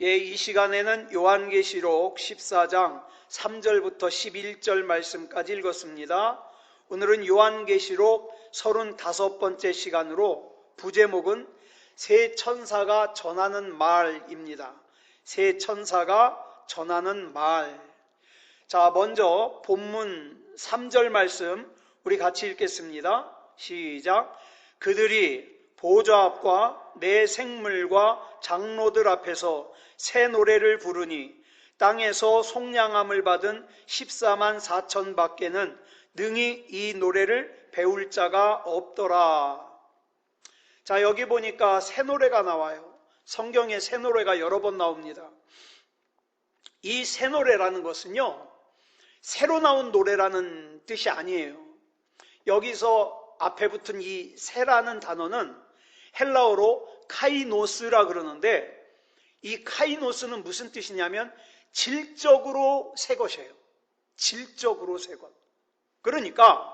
예, 이 시간에는 요한계시록 14장 3절부터 11절 말씀까지 읽었습니다. 오늘은 요한계시록 35번째 시간으로 부제목은 새 천사가 전하는 말입니다. 새 천사가 전하는 말. 자, 먼저 본문 3절 말씀 우리 같이 읽겠습니다. 시작. 그들이 보좌 앞과 내 생물과 장로들 앞에서 새 노래를 부르니 땅에서 속량함을 받은 14만 4천 밖에는 능히 이 노래를 배울 자가 없더라. 자, 여기 보니까 새 노래가 나와요. 성경에 새 노래가 여러 번 나옵니다. 이 새 노래라는 것은요, 새로 나온 노래라는 뜻이 아니에요. 여기서 앞에 붙은 이 새라는 단어는 헬라어로 카이노스라 그러는데, 이 카이노스는 무슨 뜻이냐면 질적으로 새 것이에요. 질적으로 새 것. 그러니까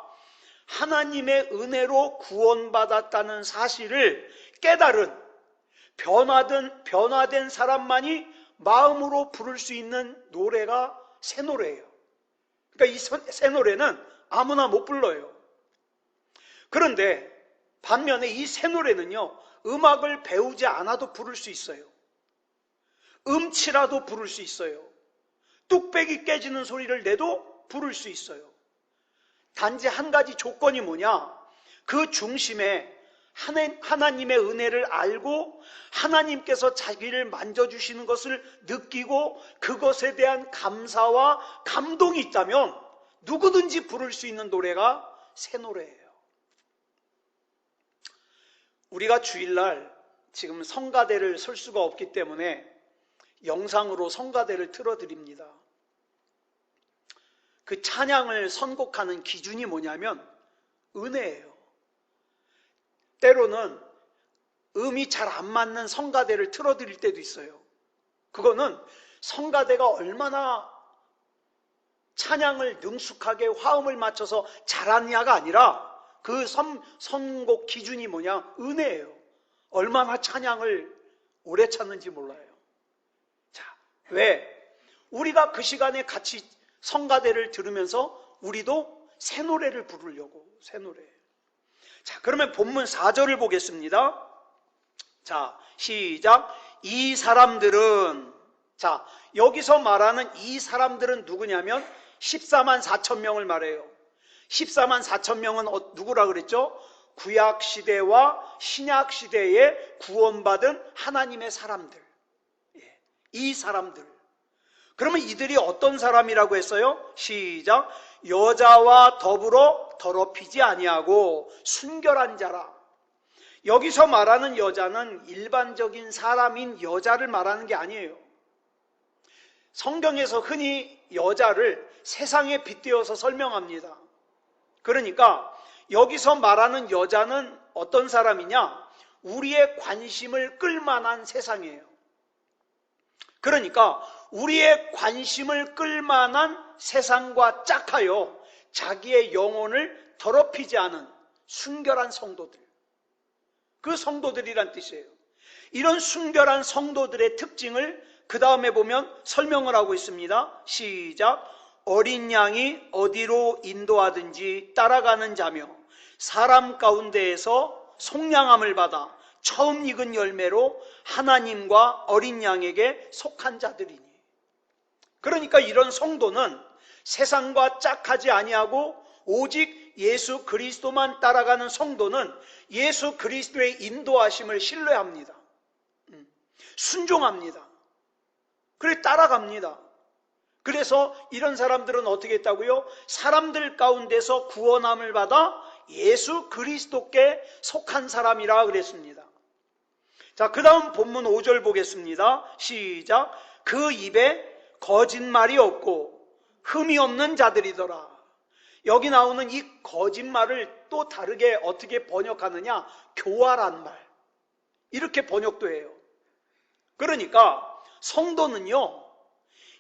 하나님의 은혜로 구원받았다는 사실을 깨달은 변화된 사람만이 마음으로 부를 수 있는 노래가 새 노래예요. 그러니까 이 새 노래는 아무나 못 불러요. 그런데 반면에 이 새 노래는요, 음악을 배우지 않아도 부를 수 있어요. 음치라도 부를 수 있어요. 뚝배기 깨지는 소리를 내도 부를 수 있어요. 단지 한 가지 조건이 뭐냐? 그 중심에 하나님의 은혜를 알고 하나님께서 자기를 만져주시는 것을 느끼고 그것에 대한 감사와 감동이 있다면 누구든지 부를 수 있는 노래가 새 노래예요. 우리가 주일날 지금 성가대를 설 수가 없기 때문에 영상으로 성가대를 틀어드립니다. 그 찬양을 선곡하는 기준이 뭐냐면 은혜예요. 때로는 음이 잘 안 맞는 성가대를 틀어드릴 때도 있어요. 그거는 성가대가 얼마나 찬양을 능숙하게 화음을 맞춰서 잘하느냐가 아니라 그 선곡 기준이 뭐냐? 은혜예요. 얼마나 찬양을 오래 찾는지 몰라요. 자, 왜? 우리가 그 시간에 같이 성가대를 들으면서 우리도 새 노래를 부르려고, 새 노래. 자, 그러면 본문 4절을 보겠습니다. 자, 시작. 이 사람들은, 자, 여기서 말하는 이 사람들은 누구냐면 14만 4천 명을 말해요. 14만 4천 명은 누구라 그랬죠? 구약 시대와 신약 시대에 구원받은 하나님의 사람들. 이 사람들. 그러면 이들이 어떤 사람이라고 했어요? 시작. 여자와 더불어 더럽히지 아니하고 순결한 자라. 여기서 말하는 여자는 일반적인 사람인 여자를 말하는 게 아니에요. 성경에서 흔히 여자를 세상에 빗대어서 설명합니다. 그러니까 여기서 말하는 여자는 어떤 사람이냐? 우리의 관심을 끌만한 세상이에요. 그러니까 우리의 관심을 끌만한 세상과 짝하여 자기의 영혼을 더럽히지 않은 순결한 성도들. 그 성도들이란 뜻이에요. 이런 순결한 성도들의 특징을 그 다음에 보면 설명을 하고 있습니다. 시작. 어린 양이 어디로 인도하든지 따라가는 자며 사람 가운데에서 속량함을 받아 처음 익은 열매로 하나님과 어린 양에게 속한 자들이니. 그러니까 이런 성도는 세상과 짝하지 아니하고 오직 예수 그리스도만 따라가는 성도는 예수 그리스도의 인도하심을 신뢰합니다. 순종합니다. 그래 따라갑니다. 그래서 이런 사람들은 어떻게 했다고요? 사람들 가운데서 구원함을 받아 예수 그리스도께 속한 사람이라 그랬습니다. 자, 그 다음 본문 5절 보겠습니다. 시작. 그 입에 거짓말이 없고 흠이 없는 자들이더라. 여기 나오는 이 거짓말을 또 다르게 어떻게 번역하느냐? 교활한 말. 이렇게 번역도 해요. 그러니까 성도는요,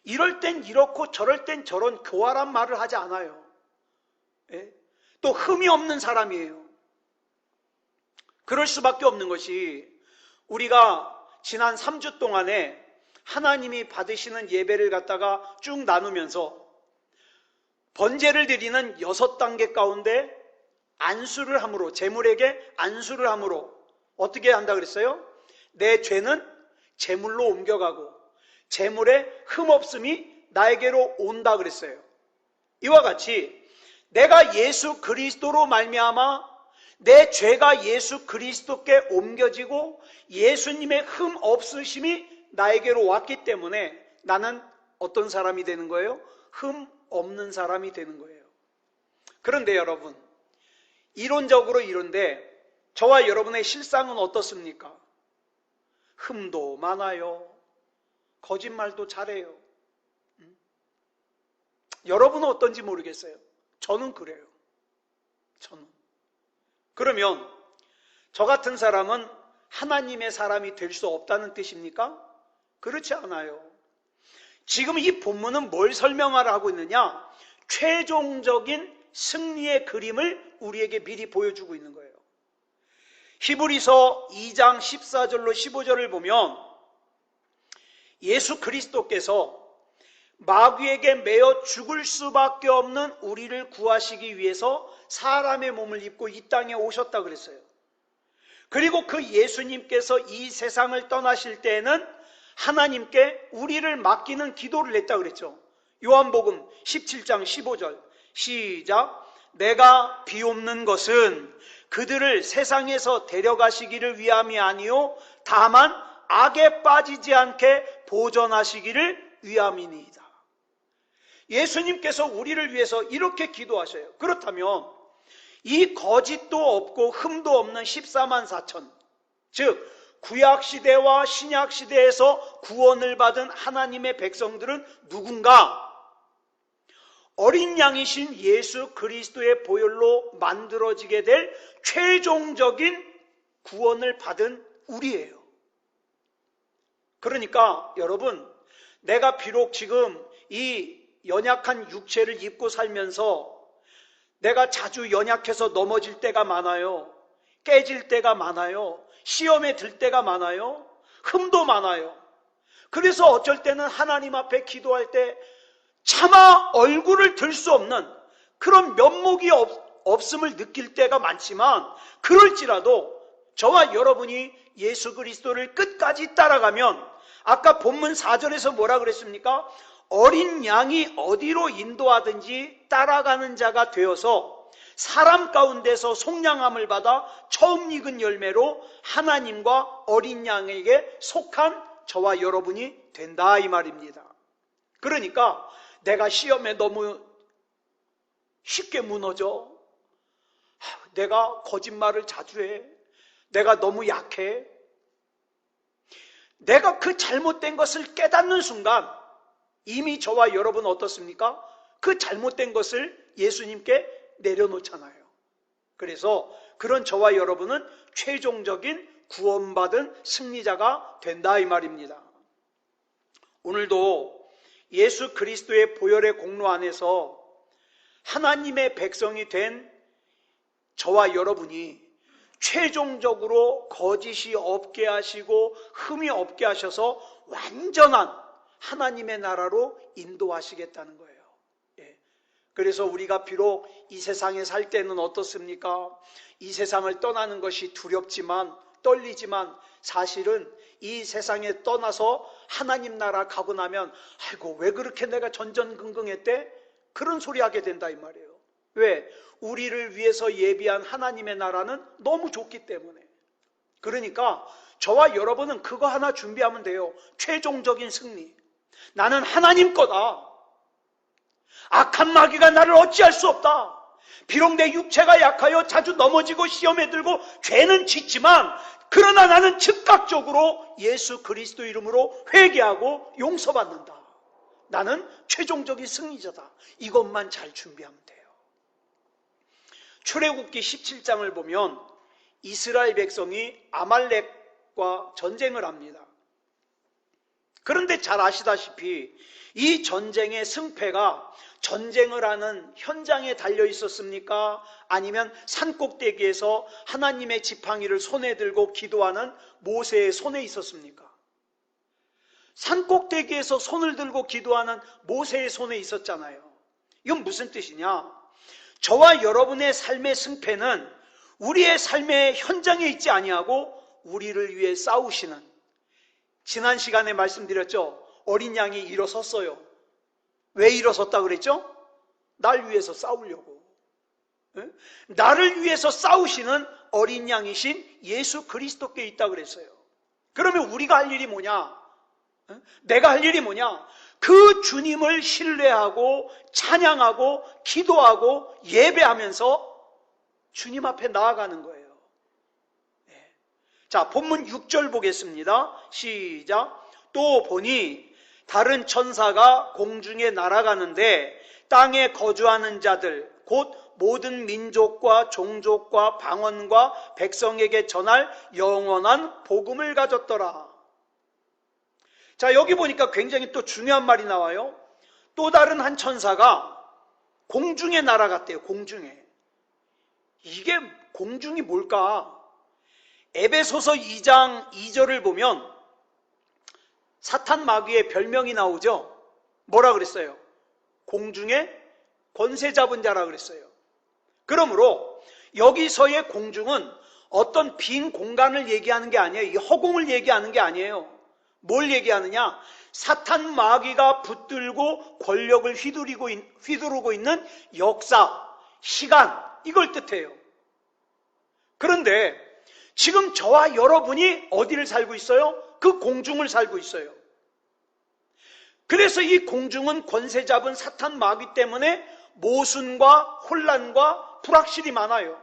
이럴 땐 이렇고 저럴 땐 저런 교활한 말을 하지 않아요. 예? 또 흠이 없는 사람이에요. 그럴 수밖에 없는 것이 우리가 지난 3주 동안에 하나님이 받으시는 예배를 갖다가 쭉 나누면서 번제를 드리는 6단계 가운데 안수를 함으로, 제물에게 안수를 함으로 어떻게 한다 그랬어요? 내 죄는 제물로 옮겨가고 제물의 흠없음이 나에게로 온다 그랬어요. 이와 같이 내가 예수 그리스도로 말미암아 내 죄가 예수 그리스도께 옮겨지고 예수님의 흠 없으심이 나에게로 왔기 때문에 나는 어떤 사람이 되는 거예요? 흠 없는 사람이 되는 거예요. 그런데 여러분, 이론적으로 이런데 저와 여러분의 실상은 어떻습니까? 흠도 많아요. 거짓말도 잘해요. 여러분은 어떤지 모르겠어요. 저는 그래요. 저는. 그러면 저 같은 사람은 하나님의 사람이 될 수 없다는 뜻입니까? 그렇지 않아요. 지금 이 본문은 뭘 설명하려 하고 있느냐? 최종적인 승리의 그림을 우리에게 미리 보여주고 있는 거예요. 히브리서 2장 14절로 15절을 보면 예수 그리스도께서 마귀에게 매어 죽을 수밖에 없는 우리를 구하시기 위해서 사람의 몸을 입고 이 땅에 오셨다 그랬어요. 그리고 그 예수님께서 이 세상을 떠나실 때에는 하나님께 우리를 맡기는 기도를 했다 그랬죠. 요한복음 17장 15절 시작. 내가 비옵는 것은 그들을 세상에서 데려가시기를 위함이 아니요 다만 악에 빠지지 않게 보존하시기를 위함이니이다. 예수님께서 우리를 위해서 이렇게 기도하셔요. 그렇다면 이 거짓도 없고 흠도 없는 14만 4천, 즉 구약시대와 신약시대에서 구원을 받은 하나님의 백성들은 누군가? 어린 양이신 예수 그리스도의 보혈로 만들어지게 될 최종적인 구원을 받은 우리예요. 그러니까 여러분, 내가 비록 지금 이 연약한 육체를 입고 살면서 내가 자주 연약해서 넘어질 때가 많아요. 깨질 때가 많아요. 시험에 들 때가 많아요. 흠도 많아요. 그래서 어쩔 때는 하나님 앞에 기도할 때 차마 얼굴을 들 수 없는 그런 면목이 없음을 느낄 때가 많지만 그럴지라도 저와 여러분이 예수 그리스도를 끝까지 따라가면 아까 본문 4절에서 뭐라 그랬습니까? 어린 양이 어디로 인도하든지 따라가는 자가 되어서 사람 가운데서 속량함을 받아 처음 익은 열매로 하나님과 어린 양에게 속한 저와 여러분이 된다 이 말입니다. 그러니까 내가 시험에 너무 쉽게 무너져. 내가 거짓말을 자주 해. 내가 너무 약해. 내가 그 잘못된 것을 깨닫는 순간 이미 저와 여러분 어떻습니까? 그 잘못된 것을 예수님께 내려놓잖아요. 그래서 그런 저와 여러분은 최종적인 구원받은 승리자가 된다 이 말입니다. 오늘도 예수 그리스도의 보혈의 공로 안에서 하나님의 백성이 된 저와 여러분이 최종적으로 거짓이 없게 하시고 흠이 없게 하셔서 완전한 하나님의 나라로 인도하시겠다는 거예요. 그래서 우리가 비록 이 세상에 살 때는 어떻습니까? 이 세상을 떠나는 것이 두렵지만 떨리지만 사실은 이 세상에 떠나서 하나님 나라 가고 나면 아이고 왜 그렇게 내가 전전긍긍했대? 그런 소리 하게 된다 이 말이에요. 왜? 우리를 위해서 예비한 하나님의 나라는 너무 좋기 때문에. 그러니까 저와 여러분은 그거 하나 준비하면 돼요. 최종적인 승리. 나는 하나님 거다. 악한 마귀가 나를 어찌할 수 없다. 비록 내 육체가 약하여 자주 넘어지고 시험에 들고 죄는 짓지만 그러나 나는 즉각적으로 예수 그리스도 이름으로 회개하고 용서받는다. 나는 최종적인 승리자다. 이것만 잘 준비하면 돼요. 출애굽기 17장을 보면 이스라엘 백성이 아말렉과 전쟁을 합니다. 그런데 잘 아시다시피 이 전쟁의 승패가 전쟁을 하는 현장에 달려 있었습니까? 아니면 산꼭대기에서 하나님의 지팡이를 손에 들고 기도하는 모세의 손에 있었습니까? 산꼭대기에서 손을 들고 기도하는 모세의 손에 있었잖아요. 이건 무슨 뜻이냐? 저와 여러분의 삶의 승패는 우리의 삶의 현장에 있지 아니하고 우리를 위해 싸우시는, 지난 시간에 말씀드렸죠. 어린 양이 일어섰어요. 왜 일어섰다 그랬죠? 날 위해서 싸우려고. 나를 위해서 싸우시는 어린 양이신 예수 그리스도께 있다 그랬어요. 그러면 우리가 할 일이 뭐냐? 내가 할 일이 뭐냐? 그 주님을 신뢰하고 찬양하고 기도하고 예배하면서 주님 앞에 나아가는 거예요. 자, 본문 6절 보겠습니다. 시작. 또 보니 다른 천사가 공중에 날아가는데 땅에 거주하는 자들 곧 모든 민족과 종족과 방언과 백성에게 전할 영원한 복음을 가졌더라. 자, 여기 보니까 굉장히 또 중요한 말이 나와요. 또 다른 한 천사가 공중에 날아갔대요. 공중에. 이게 공중이 뭘까? 에베소서 2장 2절을 보면 사탄 마귀의 별명이 나오죠. 뭐라 그랬어요? 공중에 권세 잡은 자라 그랬어요. 그러므로 여기서의 공중은 어떤 빈 공간을 얘기하는 게 아니에요. 이 허공을 얘기하는 게 아니에요. 뭘 얘기하느냐? 사탄 마귀가 붙들고 권력을 휘두르고 있는 역사, 시간, 이걸 뜻해요. 그런데 지금 저와 여러분이 어디를 살고 있어요? 그 공중을 살고 있어요. 그래서 이 공중은 권세 잡은 사탄 마귀 때문에 모순과 혼란과 불확실이 많아요.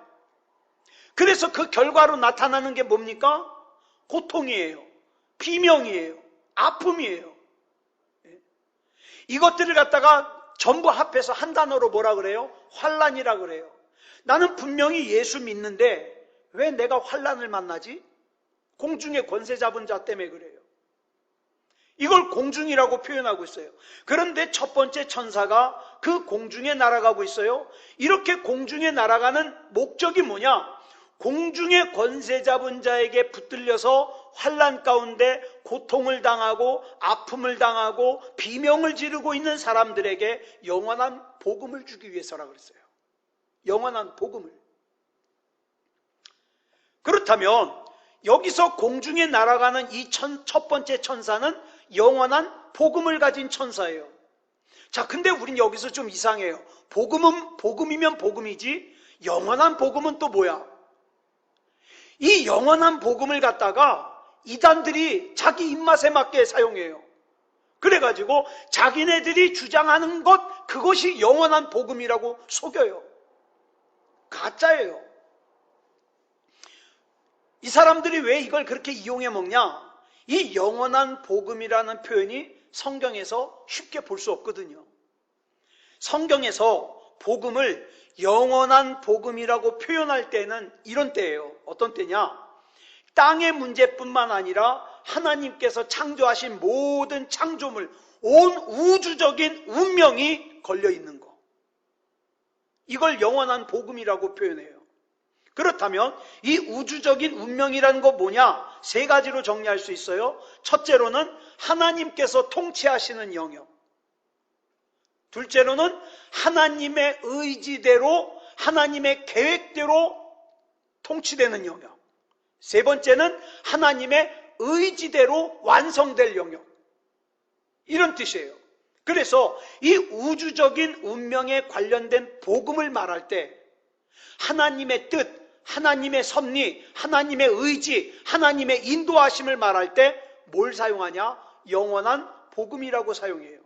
그래서 그 결과로 나타나는 게 뭡니까? 고통이에요. 비명이에요. 아픔이에요. 이것들을 갖다가 전부 합해서 한 단어로 뭐라 그래요? 환란이라 그래요. 나는 분명히 예수 믿는데 왜 내가 환란을 만나지? 공중에 권세 잡은 자 때문에 그래요. 이걸 공중이라고 표현하고 있어요. 그런데 첫 번째 천사가 그 공중에 날아가고 있어요. 이렇게 공중에 날아가는 목적이 뭐냐? 공중에 권세 잡은 자에게 붙들려서 환난 가운데 고통을 당하고 아픔을 당하고 비명을 지르고 있는 사람들에게 영원한 복음을 주기 위해서라 그랬어요. 영원한 복음을. 그렇다면 여기서 공중에 날아가는 이 첫 번째 천사는 영원한 복음을 가진 천사예요. 자, 근데 우린 여기서 좀 이상해요. 복음이면 복음이지 영원한 복음은 또 뭐야? 이 영원한 복음을 갖다가 이단들이 자기 입맛에 맞게 사용해요. 그래가지고 자기네들이 주장하는 것, 그것이 영원한 복음이라고 속여요. 가짜예요. 이 사람들이 왜 이걸 그렇게 이용해 먹냐? 이 영원한 복음이라는 표현이 성경에서 쉽게 볼 수 없거든요. 성경에서 복음을 영원한 복음이라고 표현할 때는 이런 때예요. 어떤 때냐? 땅의 문제뿐만 아니라 하나님께서 창조하신 모든 창조물, 온 우주적인 운명이 걸려있는 거. 이걸 영원한 복음이라고 표현해요. 그렇다면 이 우주적인 운명이라는 거 뭐냐? 세 가지로 정리할 수 있어요. 첫째로는 하나님께서 통치하시는 영역. 둘째로는 하나님의 의지대로, 하나님의 계획대로 통치되는 영역. 세 번째는 하나님의 의지대로 완성될 영역. 이런 뜻이에요. 그래서 이 우주적인 운명에 관련된 복음을 말할 때 하나님의 뜻, 하나님의 섭리, 하나님의 의지, 하나님의 인도하심을 말할 때 뭘 사용하냐? 영원한 복음이라고 사용해요.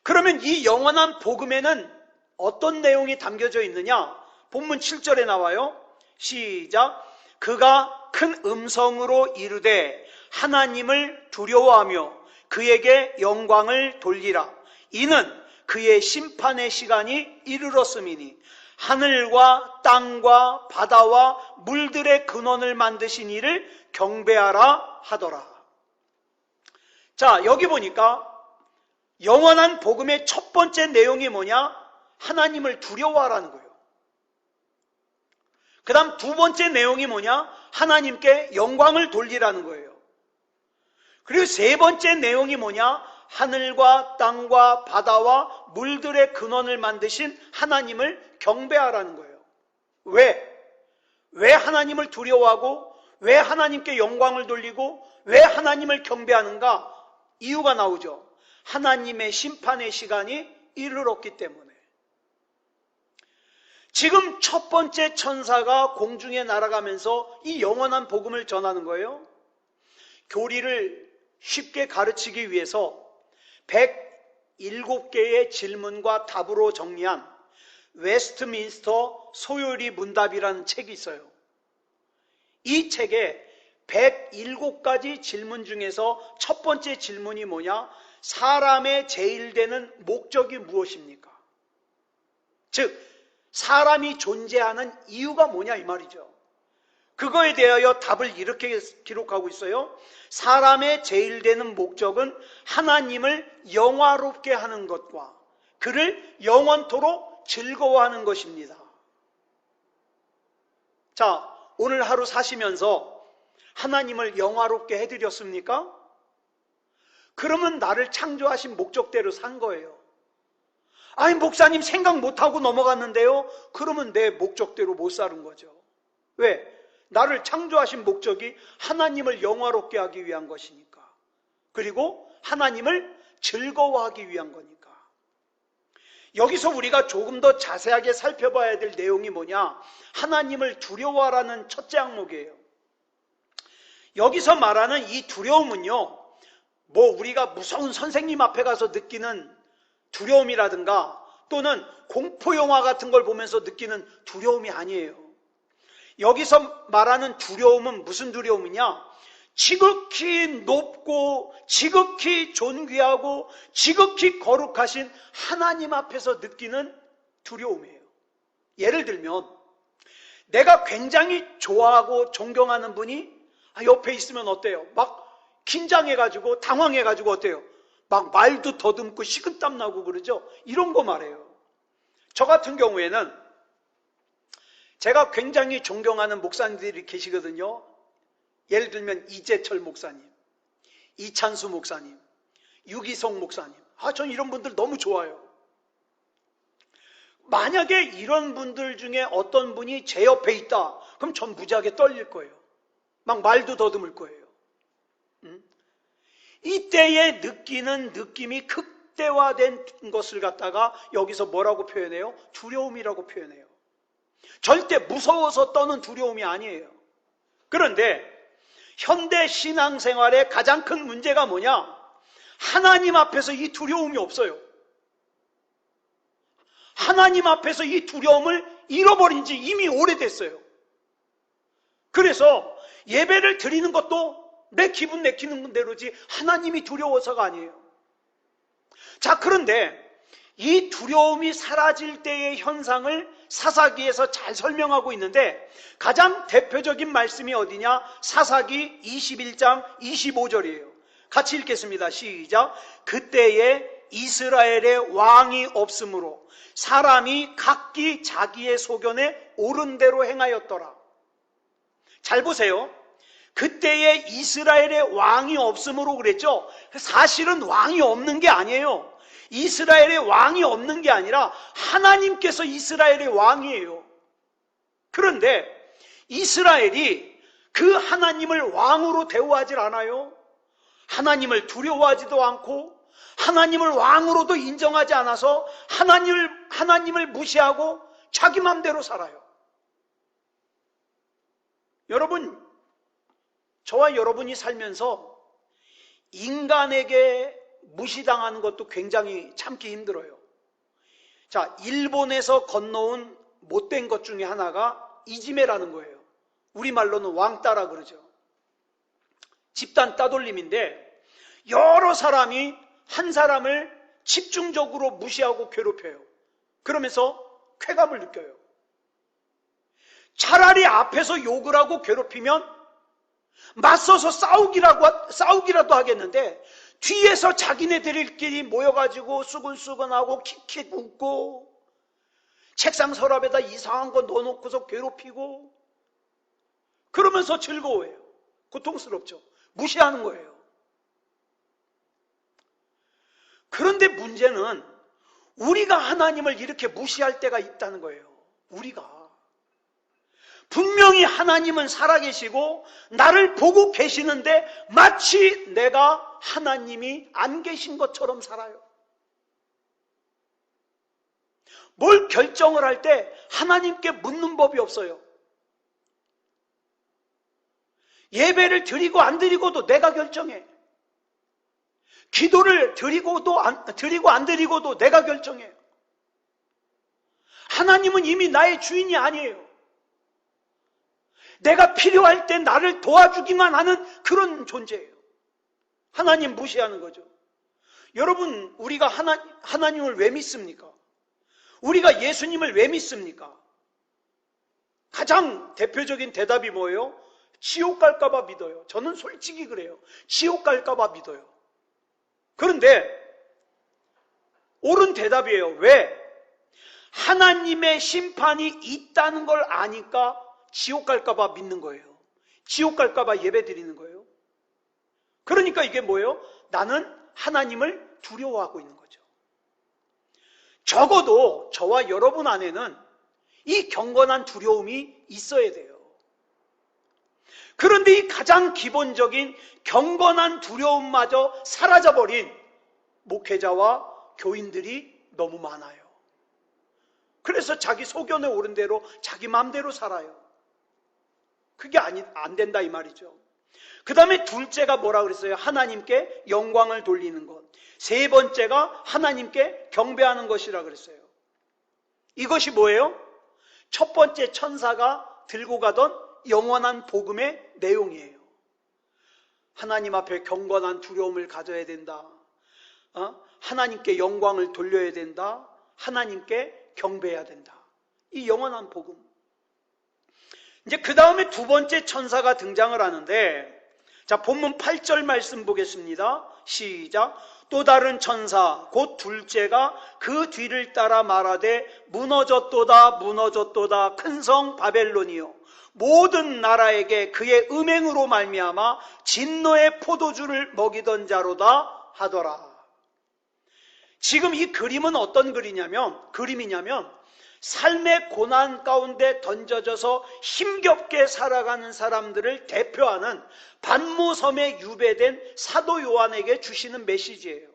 그러면 이 영원한 복음에는 어떤 내용이 담겨져 있느냐? 본문 7절에 나와요. 시작. 그가 큰 음성으로 이르되 하나님을 두려워하며 그에게 영광을 돌리라. 이는 그의 심판의 시간이 이르렀음이니 하늘과 땅과 바다와 물들의 근원을 만드신 이를 경배하라 하더라. 자, 여기 보니까 영원한 복음의 첫 번째 내용이 뭐냐? 하나님을 두려워하라는 거예요. 그 다음 두 번째 내용이 뭐냐? 하나님께 영광을 돌리라는 거예요. 그리고 세 번째 내용이 뭐냐? 하늘과 땅과 바다와 물들의 근원을 만드신 하나님을 경배하라는 거예요. 왜? 왜 하나님을 두려워하고 왜 하나님께 영광을 돌리고 왜 하나님을 경배하는가? 이유가 나오죠. 하나님의 심판의 시간이 이르렀기 때문에. 지금 첫 번째 천사가 공중에 날아가면서 이 영원한 복음을 전하는 거예요. 교리를 쉽게 가르치기 위해서 107개의 질문과 답으로 정리한 웨스트민스터 소요리 문답이라는 책이 있어요. 이 책에 107가지 질문 중에서 첫 번째 질문이 뭐냐? 사람의 제일 되는 목적이 무엇입니까? 즉, 사람이 존재하는 이유가 뭐냐 이 말이죠. 그거에 대하여 답을 이렇게 기록하고 있어요. 사람의 제일 되는 목적은 하나님을 영화롭게 하는 것과 그를 영원토록 즐거워하는 것입니다. 자, 오늘 하루 사시면서 하나님을 영화롭게 해드렸습니까? 그러면 나를 창조하신 목적대로 산 거예요. 아니, 목사님 생각 못하고 넘어갔는데요? 그러면 내 목적대로 못 사는 거죠. 왜? 나를 창조하신 목적이 하나님을 영화롭게 하기 위한 것이니까. 그리고 하나님을 즐거워하기 위한 거니까. 여기서 우리가 조금 더 자세하게 살펴봐야 될 내용이 뭐냐? 하나님을 두려워하라는 첫째 항목이에요. 여기서 말하는 이 두려움은요, 뭐 우리가 무서운 선생님 앞에 가서 느끼는 두려움이라든가 또는 공포영화 같은 걸 보면서 느끼는 두려움이 아니에요. 여기서 말하는 두려움은 무슨 두려움이냐? 지극히 높고 지극히 존귀하고 지극히 거룩하신 하나님 앞에서 느끼는 두려움이에요. 예를 들면 내가 굉장히 좋아하고 존경하는 분이 옆에 있으면 어때요? 막 긴장해가지고 당황해가지고 어때요? 막 말도 더듬고 식은땀 나고 그러죠? 이런 거 말해요. 저 같은 경우에는 제가 굉장히 존경하는 목사님들이 계시거든요. 예를 들면 이재철 목사님, 이찬수 목사님, 유기성 목사님. 전 이런 분들 너무 좋아요. 만약에 이런 분들 중에 어떤 분이 제 옆에 있다, 그럼 전 무지하게 떨릴 거예요. 막 말도 더듬을 거예요. 이때에 느끼는 느낌이 극대화된 것을 갖다가 여기서 뭐라고 표현해요? 두려움이라고 표현해요. 절대 무서워서 떠는 두려움이 아니에요. 그런데 현대 신앙생활의 가장 큰 문제가 뭐냐? 하나님 앞에서 이 두려움이 없어요. 하나님 앞에서 이 두려움을 잃어버린 지 이미 오래됐어요. 그래서 예배를 드리는 것도 내 기분 내키는 대로지 하나님이 두려워서가 아니에요. 자, 그런데 이 두려움이 사라질 때의 현상을 사사기에서 잘 설명하고 있는데 가장 대표적인 말씀이 어디냐? 사사기 21장 25절이에요. 같이 읽겠습니다. 시작. 그때에 이스라엘의 왕이 없으므로 사람이 각기 자기의 소견에 옳은 대로 행하였더라. 잘 보세요. 그때에 이스라엘의 왕이 없으므로 그랬죠. 사실은 왕이 없는 게 아니에요. 이스라엘의 왕이 없는 게 아니라 하나님께서 이스라엘의 왕이에요. 그런데 이스라엘이 그 하나님을 왕으로 대우하지 않아요. 하나님을 두려워하지도 않고 하나님을 왕으로도 인정하지 않아서 하나님을 무시하고 자기 맘대로 살아요. 여러분, 저와 여러분이 살면서 인간에게 무시당하는 것도 굉장히 참기 힘들어요. 자, 일본에서 건너온 못된 것 중에 하나가 이지메라는 거예요. 우리말로는 왕따라 그러죠. 집단 따돌림인데 여러 사람이 한 사람을 집중적으로 무시하고 괴롭혀요. 그러면서 쾌감을 느껴요. 차라리 앞에서 욕을 하고 괴롭히면 맞서서 싸우기라도 하겠는데 뒤에서 자기네들끼리 모여가지고 수근수근하고 킥킥 웃고 책상 서랍에다 이상한 거 넣어놓고서 괴롭히고 그러면서 즐거워해요. 고통스럽죠. 무시하는 거예요. 그런데 문제는 우리가 하나님을 이렇게 무시할 때가 있다는 거예요. 우리가. 분명히 하나님은 살아계시고 나를 보고 계시는데 마치 내가 하나님이 안 계신 것처럼 살아요. 뭘 결정을 할 때 하나님께 묻는 법이 없어요. 예배를 드리고 안 드리고도 내가 결정해. 기도를 드리고 안 드리고도 내가 결정해요. 하나님은 이미 나의 주인이 아니에요. 내가 필요할 때 나를 도와주기만 하는 그런 존재예요. 하나님 무시하는 거죠. 여러분, 우리가 하나님을 왜 믿습니까? 우리가 예수님을 왜 믿습니까? 가장 대표적인 대답이 뭐예요? 지옥 갈까봐 믿어요. 저는 솔직히 그래요. 지옥 갈까봐 믿어요. 그런데 옳은 대답이에요. 왜? 하나님의 심판이 있다는 걸 아니까 지옥 갈까봐 믿는 거예요. 지옥 갈까봐 예배 드리는 거예요. 그러니까 이게 뭐예요? 나는 하나님을 두려워하고 있는 거죠. 적어도 저와 여러분 안에는 이 경건한 두려움이 있어야 돼요. 그런데 이 가장 기본적인 경건한 두려움마저 사라져버린 목회자와 교인들이 너무 많아요. 그래서 자기 소견에 오른 대로 자기 마음대로 살아요. 그게 안 된다 이 말이죠. 그 다음에 둘째가 뭐라 그랬어요? 하나님께 영광을 돌리는 것. 세 번째가 하나님께 경배하는 것이라 그랬어요. 이것이 뭐예요? 첫 번째 천사가 들고 가던 영원한 복음의 내용이에요. 하나님 앞에 경건한 두려움을 가져야 된다. 하나님께 영광을 돌려야 된다. 하나님께 경배해야 된다. 이 영원한 복음. 이제 그 다음에 두 번째 천사가 등장을 하는데, 자, 본문 8절 말씀 보겠습니다. 시작. 또 다른 천사 곧 둘째가 그 뒤를 따라 말하되 무너졌도다 무너졌도다 큰 성 바벨론이요 모든 나라에게 그의 음행으로 말미암아 진노의 포도주를 먹이던 자로다 하더라. 지금 이 그림은 어떤 그림이냐면 삶의 고난 가운데 던져져서 힘겹게 살아가는 사람들을 대표하는 반모섬에 유배된 사도 요한에게 주시는 메시지예요.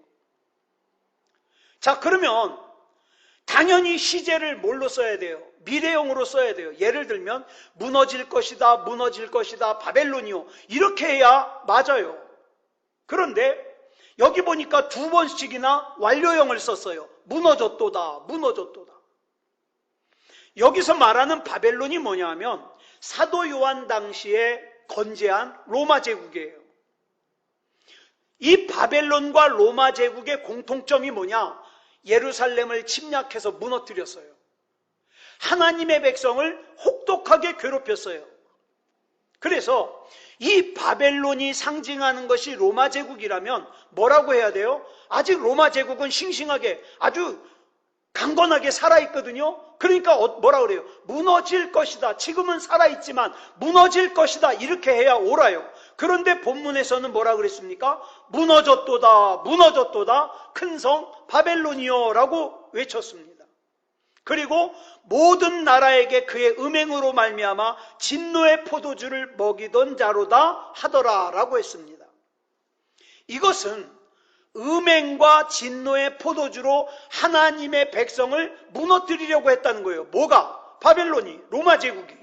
자, 그러면 당연히 시제를 뭘로 써야 돼요? 미래형으로 써야 돼요. 예를 들면 무너질 것이다, 무너질 것이다, 바벨론이요. 이렇게 해야 맞아요. 그런데 여기 보니까 두 번씩이나 완료형을 썼어요. 무너졌도다, 무너졌도다. 여기서 말하는 바벨론이 뭐냐면 사도 요한 당시에 건재한 로마 제국이에요. 이 바벨론과 로마 제국의 공통점이 뭐냐? 예루살렘을 침략해서 무너뜨렸어요. 하나님의 백성을 혹독하게 괴롭혔어요. 그래서 이 바벨론이 상징하는 것이 로마 제국이라면 뭐라고 해야 돼요? 아직 로마 제국은 싱싱하게 아주 강건하게 살아있거든요. 그러니까 뭐라 그래요? 무너질 것이다. 지금은 살아있지만 무너질 것이다. 이렇게 해야 옳아요. 그런데 본문에서는 뭐라 그랬습니까? 무너졌도다. 무너졌도다. 큰 성 바벨론이요 라고 외쳤습니다. 그리고 모든 나라에게 그의 음행으로 말미암아 진노의 포도주를 먹이던 자로다 하더라 라고 했습니다. 이것은 음행과 진노의 포도주로 하나님의 백성을 무너뜨리려고 했다는 거예요. 뭐가? 바벨론이, 로마 제국이.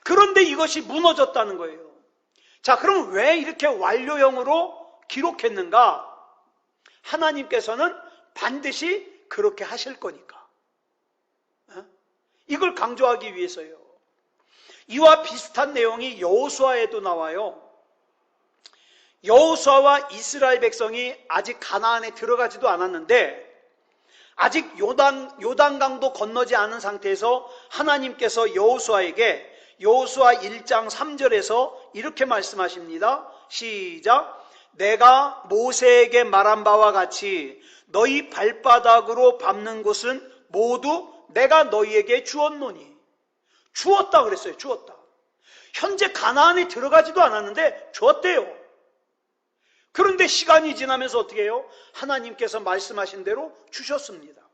그런데 이것이 무너졌다는 거예요. 자, 그럼 왜 이렇게 완료형으로 기록했는가? 하나님께서는 반드시 그렇게 하실 거니까. 이걸 강조하기 위해서요. 이와 비슷한 내용이 여호수아에도 나와요. 여호수아와 이스라엘 백성이 아직 가나안에 들어가지도 않았는데 아직 요단강도 건너지 않은 상태에서 하나님께서 여호수아에게 여호수아 1장 3절에서 이렇게 말씀하십니다. 시작. 내가 모세에게 말한 바와 같이 너희 발바닥으로 밟는 곳은 모두 내가 너희에게 주었노니. 주었다 그랬어요. 주었다. 현재 가나안에 들어가지도 않았는데 주었대요. 그런데 시간이 지나면서 어떻게 해요? 하나님께서 말씀하신 대로 주셨습니다.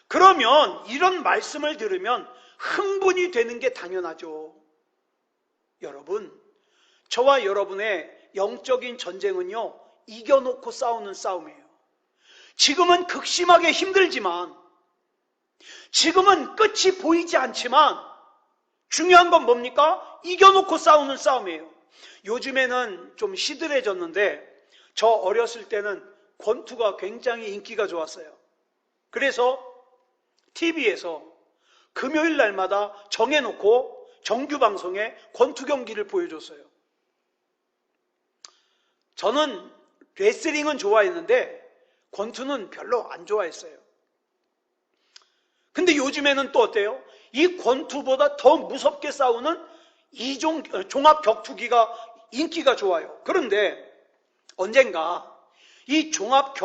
그러면 이런 말씀을 들으면 흥분이 되는 게 당연하죠. 여러분, 저와 여러분의 영적인 전쟁은요, 이겨놓고 싸우는 싸움이에요. 지금은 극심하게 힘들지만, 지금은 끝이 보이지 않지만, 중요한 건 뭡니까? 이겨놓고 싸우는 싸움이에요. 요즘에는 좀 시들해졌는데, 저 어렸을 때는 권투가 굉장히 인기가 좋았어요. 그래서 TV에서 금요일 날마다 정해놓고 정규 방송에 권투 경기를 보여줬어요. 저는 레슬링은 좋아했는데 권투는 별로 안 좋아했어요. 근데 요즘에는 또 어때요? 이 권투보다 더 무섭게 싸우는 이종 종합 격투기가 인기가 좋아요. 그런데 언젠가 이 종합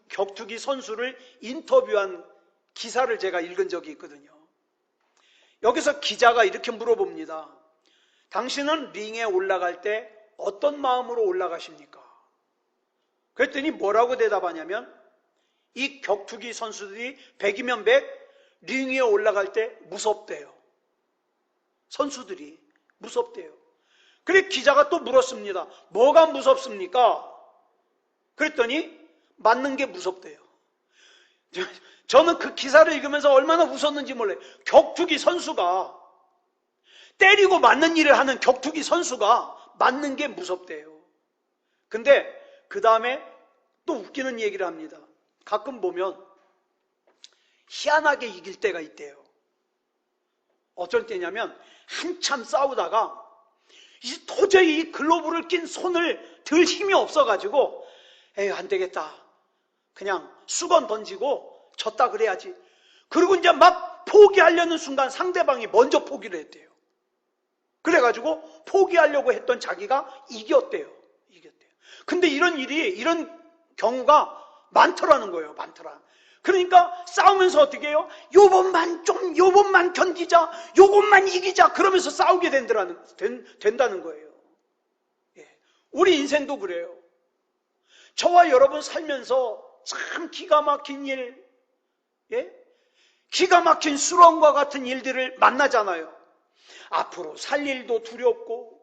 격투기 선수를 인터뷰한 기사를 제가 읽은 적이 있거든요. 여기서 기자가 이렇게 물어봅니다. 당신은 링에 올라갈 때 어떤 마음으로 올라가십니까? 그랬더니 뭐라고 대답하냐면, 이 격투기 선수들이 100이면 100, 링 위에 올라갈 때 무섭대요. 선수들이 무섭대요. 그래 기자가 또 물었습니다. 뭐가 무섭습니까? 그랬더니 맞는 게 무섭대요. 저는 그 기사를 읽으면서 얼마나 웃었는지 몰라요. 격투기 선수가, 때리고 맞는 일을 하는 격투기 선수가 맞는 게 무섭대요. 근데 그 다음에 또 웃기는 얘기를 합니다. 가끔 보면 희한하게 이길 때가 있대요. 어쩔 때냐면 한참 싸우다가 이제 도저히 이 글로브를 낀 손을 들 힘이 없어가지고 에휴 안 되겠다, 그냥 수건 던지고 졌다 그래야지. 그리고 이제 막 포기하려는 순간 상대방이 먼저 포기를 했대요. 그래가지고 포기하려고 했던 자기가 이겼대요. 근데 이런 경우가 많더라는 거예요. 많더라. 그러니까 싸우면서 어떻게 해요? 요번만 견디자, 요것만 이기자, 그러면서 싸우게 된다는 거예요. 예. 우리 인생도 그래요. 저와 여러분 살면서 참 기가 막힌 일, 예? 기가 막힌 수렁과 같은 일들을 만나잖아요. 앞으로 살 일도 두렵고,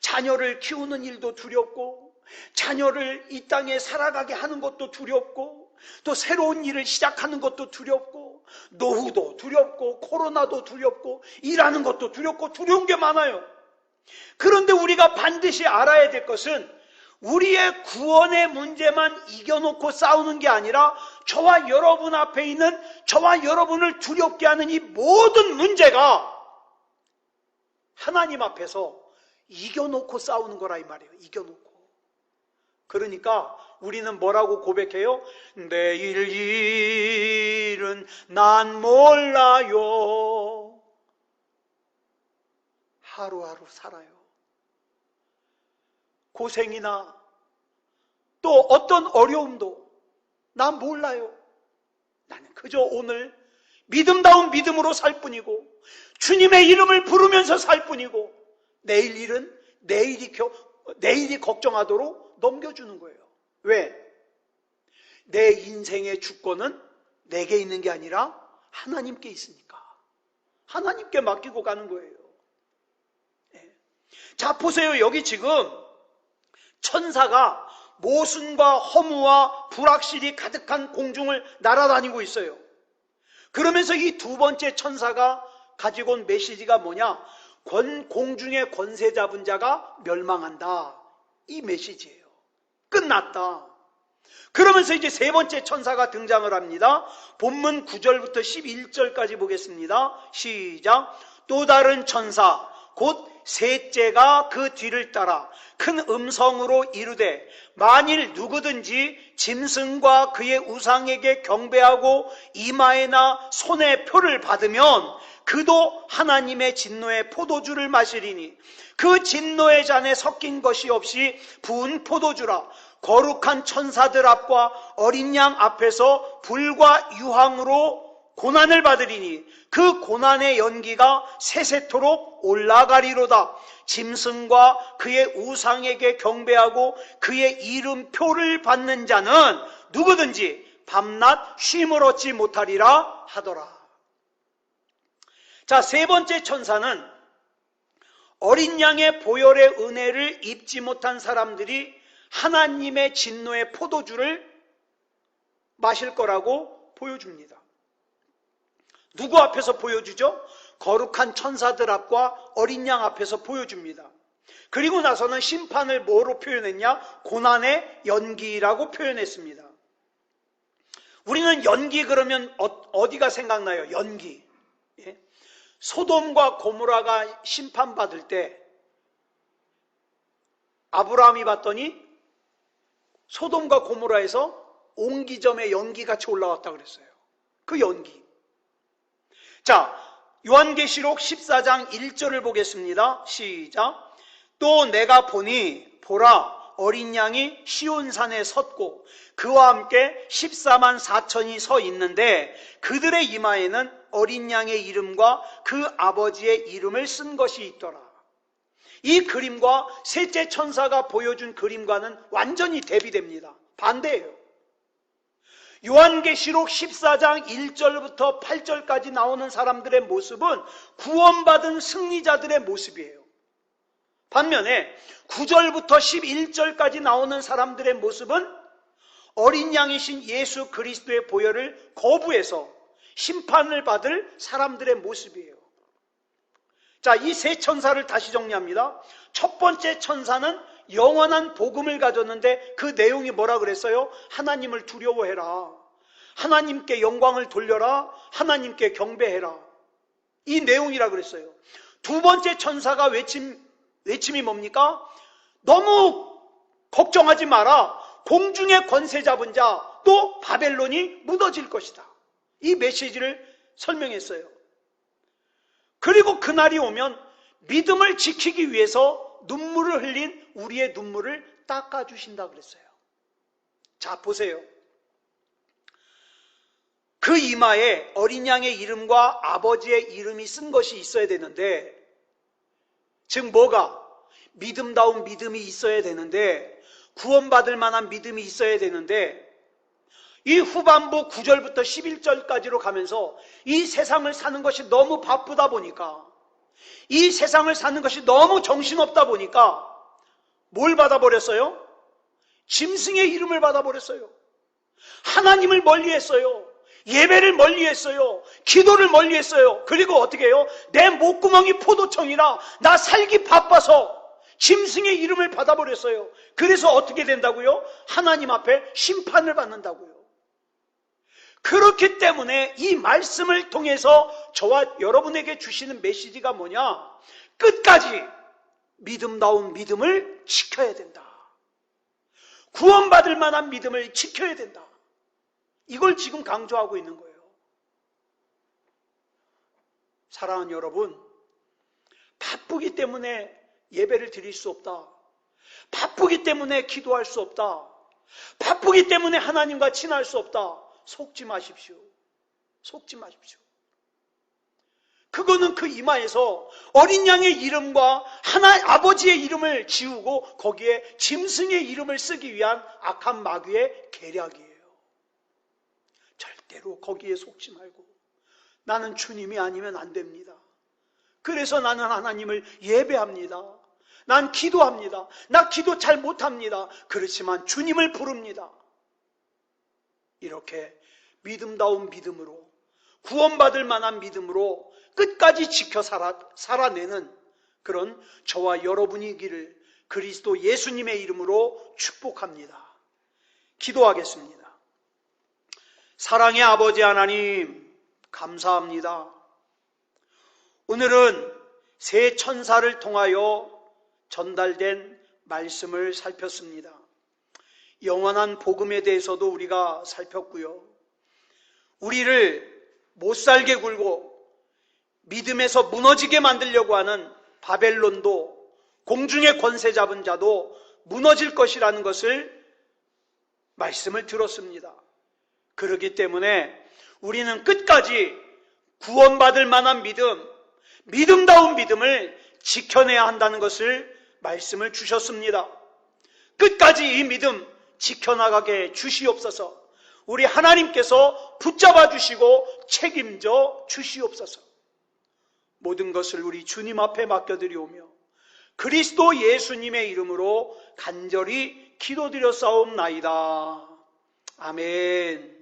자녀를 키우는 일도 두렵고, 자녀를 이 땅에 살아가게 하는 것도 두렵고, 또 새로운 일을 시작하는 것도 두렵고, 노후도 두렵고, 코로나도 두렵고, 일하는 것도 두렵고, 두려운 게 많아요. 그런데 우리가 반드시 알아야 될 것은 우리의 구원의 문제만 이겨놓고 싸우는 게 아니라 저와 여러분 앞에 있는, 저와 여러분을 두렵게 하는 이 모든 문제가 하나님 앞에서 이겨놓고 싸우는 거라 이 말이에요. 이겨놓고. 그러니까 우리는 뭐라고 고백해요? 내일 일은 난 몰라요. 하루하루 살아요. 고생이나 또 어떤 어려움도 난 몰라요. 나는 그저 오늘 믿음다운 믿음으로 살 뿐이고, 주님의 이름을 부르면서 살 뿐이고, 내일 일은 내일이 걱정하도록 넘겨주는 거예요. 왜? 내 인생의 주권은 내게 있는 게 아니라 하나님께 있으니까. 하나님께 맡기고 가는 거예요. 네. 자, 보세요. 여기 지금 천사가 모순과 허무와 불확실이 가득한 공중을 날아다니고 있어요. 그러면서 이 두 번째 천사가 가지고 온 메시지가 뭐냐? 공중의 권세 잡은 자가 멸망한다. 이 메시지예요. 끝났다. 그러면서 이제 세 번째 천사가 등장을 합니다. 본문 9절부터 11절까지 보겠습니다. 시작. 또 다른 천사 곧 셋째가 그 뒤를 따라 큰 음성으로 이르되, 만일 누구든지 짐승과 그의 우상에게 경배하고 이마에나 손에 표를 받으면 그도 하나님의 진노의 포도주를 마시리니 그 진노의 잔에 섞인 것이 없이 부은 포도주라. 거룩한 천사들 앞과 어린 양 앞에서 불과 유황으로 고난을 받으리니 그 고난의 연기가 세세토록 올라가리로다. 짐승과 그의 우상에게 경배하고 그의 이름표를 받는 자는 누구든지 밤낮 쉼을 얻지 못하리라 하더라. 자, 세 번째 천사는 어린 양의 보혈의 은혜를 입지 못한 사람들이 하나님의 진노의 포도주를 마실 거라고 보여줍니다. 누구 앞에서 보여주죠? 거룩한 천사들 앞과 어린 양 앞에서 보여줍니다. 그리고 나서는 심판을 뭐로 표현했냐? 고난의 연기라고 표현했습니다. 우리는 연기 그러면 어디가 생각나요? 연기. 예? 소돔과 고모라가 심판받을 때 아브라함이 봤더니 소돔과 고모라에서 옹기점의 연기같이 올라왔다 그랬어요. 그 연기. 자, 요한계시록 14장 1절을 보겠습니다. 시작. 또 내가 보니 보라 어린 양이 시온산에 섰고 그와 함께 14만 4천이 서 있는데 그들의 이마에는 어린 양의 이름과 그 아버지의 이름을 쓴 것이 있더라. 이 그림과 셋째 천사가 보여준 그림과는 완전히 대비됩니다. 반대예요. 요한계시록 14장 1절부터 8절까지 나오는 사람들의 모습은 구원받은 승리자들의 모습이에요. 반면에 9절부터 11절까지 나오는 사람들의 모습은 어린 양이신 예수 그리스도의 보혈을 거부해서 심판을 받을 사람들의 모습이에요. 자, 이 세 천사를 다시 정리합니다. 첫 번째 천사는 영원한 복음을 가졌는데 그 내용이 뭐라 그랬어요? 하나님을 두려워해라. 하나님께 영광을 돌려라. 하나님께 경배해라. 이 내용이라 그랬어요. 두 번째 천사가 외침이 뭡니까? 너무 걱정하지 마라. 공중의 권세 잡은 자, 또 바벨론이 무너질 것이다. 이 메시지를 설명했어요. 그리고 그날이 오면 믿음을 지키기 위해서 눈물을 흘린 우리의 눈물을 닦아주신다 그랬어요. 자, 보세요. 그 이마에 어린 양의 이름과 아버지의 이름이 쓴 것이 있어야 되는데, 즉 뭐가? 믿음다운 믿음이 있어야 되는데, 구원받을 만한 믿음이 있어야 되는데, 이 후반부 9절부터 11절까지로 가면서 이 세상을 사는 것이 너무 바쁘다 보니까, 이 세상을 사는 것이 너무 정신없다 보니까 뭘 받아버렸어요? 짐승의 이름을 받아버렸어요. 하나님을 멀리했어요. 예배를 멀리했어요. 기도를 멀리했어요. 그리고 어떻게 해요? 내 목구멍이 포도청이라 나 살기 바빠서 짐승의 이름을 받아버렸어요. 그래서 어떻게 된다고요? 하나님 앞에 심판을 받는다고요. 그렇기 때문에 이 말씀을 통해서 저와 여러분에게 주시는 메시지가 뭐냐? 끝까지 믿음다운 믿음을 지켜야 된다. 구원받을 만한 믿음을 지켜야 된다. 이걸 지금 강조하고 있는 거예요. 사랑하는 여러분, 바쁘기 때문에 예배를 드릴 수 없다. 바쁘기 때문에 기도할 수 없다. 바쁘기 때문에 하나님과 친할 수 없다. 속지 마십시오. 속지 마십시오. 그거는 그 이마에서 어린 양의 이름과 아버지의 이름을 지우고 거기에 짐승의 이름을 쓰기 위한 악한 마귀의 계략이에요. 절대로 거기에 속지 말고 나는 주님이 아니면 안 됩니다. 그래서 나는 하나님을 예배합니다. 난 기도합니다. 나 기도 잘 못합니다. 그렇지만 주님을 부릅니다. 이렇게 믿음다운 믿음으로 구원받을 만한 믿음으로 끝까지 지켜 살아내는 그런 저와 여러분이기를 그리스도 예수님의 이름으로 축복합니다. 기도하겠습니다. 사랑의 아버지 하나님, 감사합니다. 오늘은 세 천사를 통하여 전달된 말씀을 살폈습니다. 영원한 복음에 대해서도 우리가 살폈고요. 우리를 못살게 굴고 믿음에서 무너지게 만들려고 하는 바벨론도 공중의 권세 잡은 자도 무너질 것이라는 것을 말씀을 들었습니다. 그렇기 때문에 우리는 끝까지 구원받을 만한 믿음다운 믿음을 지켜내야 한다는 것을 말씀을 주셨습니다. 끝까지 이 믿음 지켜나가게 주시옵소서. 우리 하나님께서 붙잡아 주시고 책임져 주시옵소서. 모든 것을 우리 주님 앞에 맡겨드리오며 그리스도 예수님의 이름으로 간절히 기도드려 싸움나이다. 아멘.